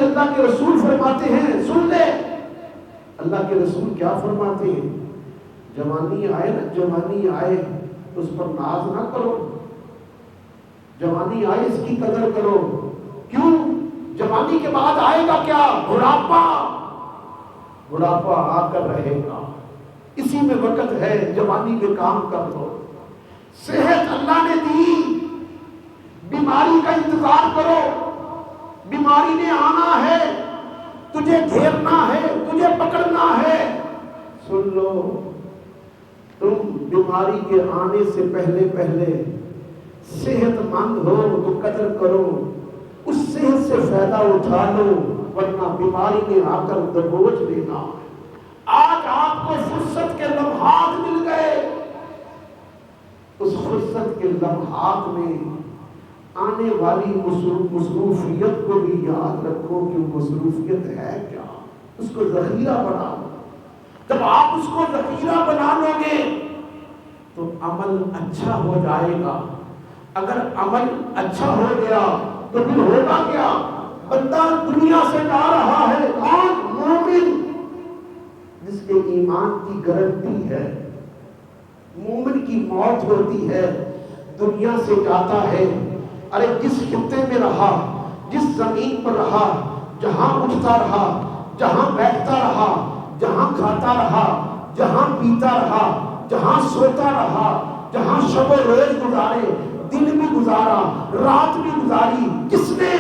لیے اللہ کے رسول فرماتے ہیں، سن لے اللہ کے رسول کیا فرماتے ہیں، جوانی آئے نا، جوانی آئے اس پر ناز نہ کرو، جوانی آئے اس کی قدر کرو. کیوں؟ جوانی کے بعد آئے گا کیا؟ بڑھاپا. بڑھاپا آ کر رہے گا، اسی میں وقت ہے، جوانی میں کام کر لو. صحت اللہ نے دی، بیماری کا انتظار کرو، بیماری نے آنا ہے، تجھے گھیرنا ہے، تجھے پکڑنا ہے. سن لو، تم بیماری کے آنے سے پہلے پہلے صحت مند ہو تو قدر کرو، اس صحت سے فائدہ اٹھا لو، ورنہ بیماری نے آ کر دبوچ لینا. آج آپ کو فرصت کے لمحات مل گئے، اس فرصت کے لمحات میں آنے والی مصروفیت کو بھی یاد رکھو کہ مصروفیت ہے کیا، اس کو ذخیرہ بناؤ. جب آپ اس کو ذخیرہ بنا لو گے تو عمل اچھا ہو جائے گا. اگر عمل اچھا ہو گیا تو پھر ہوگا کیا؟ بندہ دنیا سے جا رہا ہے، کون؟ مومن، جس کے ایمان کی گارنٹی ہے. مومن کی موت ہوتی ہے، دنیا سے جاتا ہے. ارے جس خطے میں رہا، جس زمین پر رہا، جہاں اٹھتا رہا، جہاں بیٹھتا رہا، جہاں کھاتا رہا، جہاں پیتا رہا، جہاں سوتا رہا، جہاں شب و روز گزارے، دن بھی گزارا، رات بھی گزاری، کس نے؟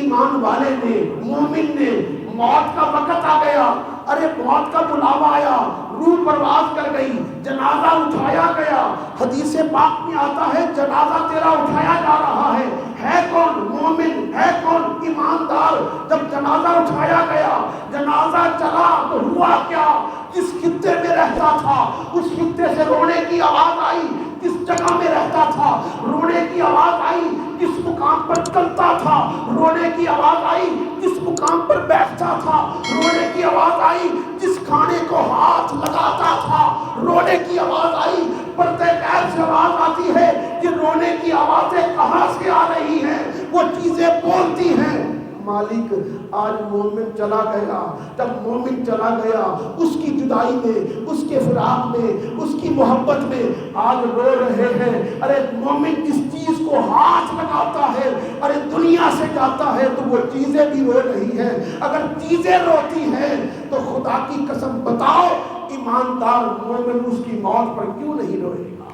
ایمان والے نے، مومن نے. موت کا وقت آ گیا، ارے موت کا بلاوا آیا، روح پرواز کر گئی، جنازہ اٹھایا گیا. حدیث پاک میں آتا ہے جنازہ تیرا اٹھایا جا رہا ہے. ہے کون؟ مومن. ہے کون؟ ایماندار. جب جنازہ اٹھایا گیا، جنازہ چلا تو ہوا کیا؟ جس خطے میں رہتا تھا اس خطے سے رونے کی آواز آئی، جس جگہ میں رہتا تھا رونے کی آواز آئی، جس مقام پر چلتا تھا رونے کی آواز آئی، جس مقام پر بیٹھتا تھا رونے کی آواز آئی، جس کھانے کو ہاتھ لگاتا تھا رونے کی آواز آئی. پردے غیب سے آواز آتی ہے کہ رونے کی آوازیں کہاں سے آ رہی ہیں؟ وہ چیزیں بولتی ہیں. مالک آج مومن چلا گیا. جب مومن چلا گیا، اس کی جدائی میں، اس کے فراق میں، اس کی محبت میں آج رو رہے ہیں. ارے مومن جس چیز کو ہاتھ لگاتا ہے، ارے دنیا سے جاتا ہے تو وہ چیزیں بھی رو رہی ہیں. اگر چیزیں روتی ہیں تو خدا کی قسم بتاؤ ایماندار مومن اس کی موت پر کیوں نہیں روئے گا؟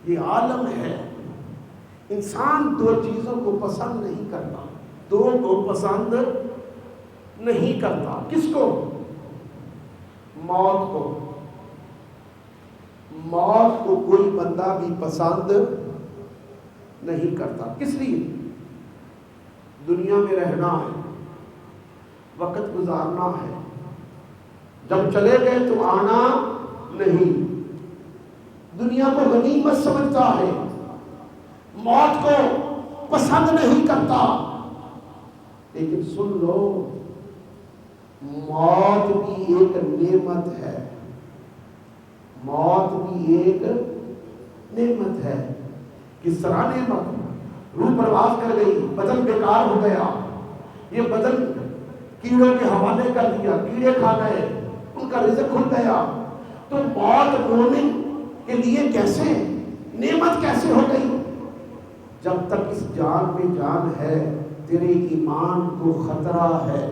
یہ عالم ہے. انسان دو چیزوں کو پسند نہیں کرتا، دو کو پسند نہیں کرتا. کس کو؟ موت کو. موت کو کوئی بندہ بھی پسند نہیں کرتا. کس لیے؟ دنیا میں رہنا ہے، وقت گزارنا ہے، جب چلے گئے تو آنا نہیں. دنیا کو غنیمت سمجھتا ہے، موت کو پسند نہیں کرتا. لیکن سن لو، موت بھی ایک نعمت ہے. موت بھی ایک نعمت ہے. کس طرح نعمت؟ روح پرواز کر گئی، بدن بیکار ہو گیا، یہ بدن کیڑوں کے حوالے کر دیا، کیڑے کھا گئے، ان کا رزق کھل گیا. تو موت مومن کے لیے کیسے نعمت کیسے ہو گئی؟ جب تک اس جان میں جان ہے تیرے ایمان کو خطرہ ہے.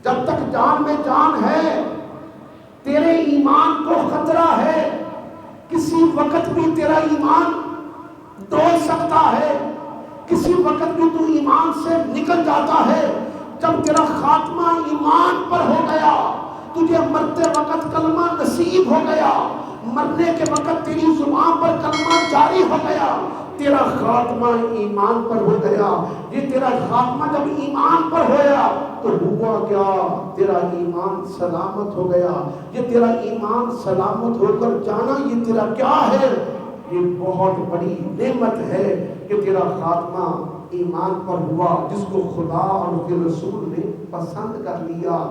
جب تک جان میں جان ہے تیرے ایمان کو خطرہ ہے. کسی وقت بھی تیرا ایمان ڈول سکتا ہے، کسی وقت بھی تو ایمان سے نکل جاتا ہے. جب تیرا خاتمہ ایمان پر ہو گیا، تجھے مرتے وقت کلمہ نصیب ہو گیا، مرنے کے وقت تیری زبان پر کلمہ جاری ہو گیا، تیرا خاتمہ ایمان پر ہو گیا. یہ تیرا خاتمہ جب ایمان پر ہویا تو ہوا کیا؟ تیرا ایمان سلامت ہو گیا. یہ تیرا ایمان سلامت ہو کر جانا یہ تیرا کیا ہے؟ یہ بہت بڑی نعمت ہے کہ تیرا خاتمہ ایمان پر ہوا، جس کو خدا اور اس کے رسول نے پسند کر لیا.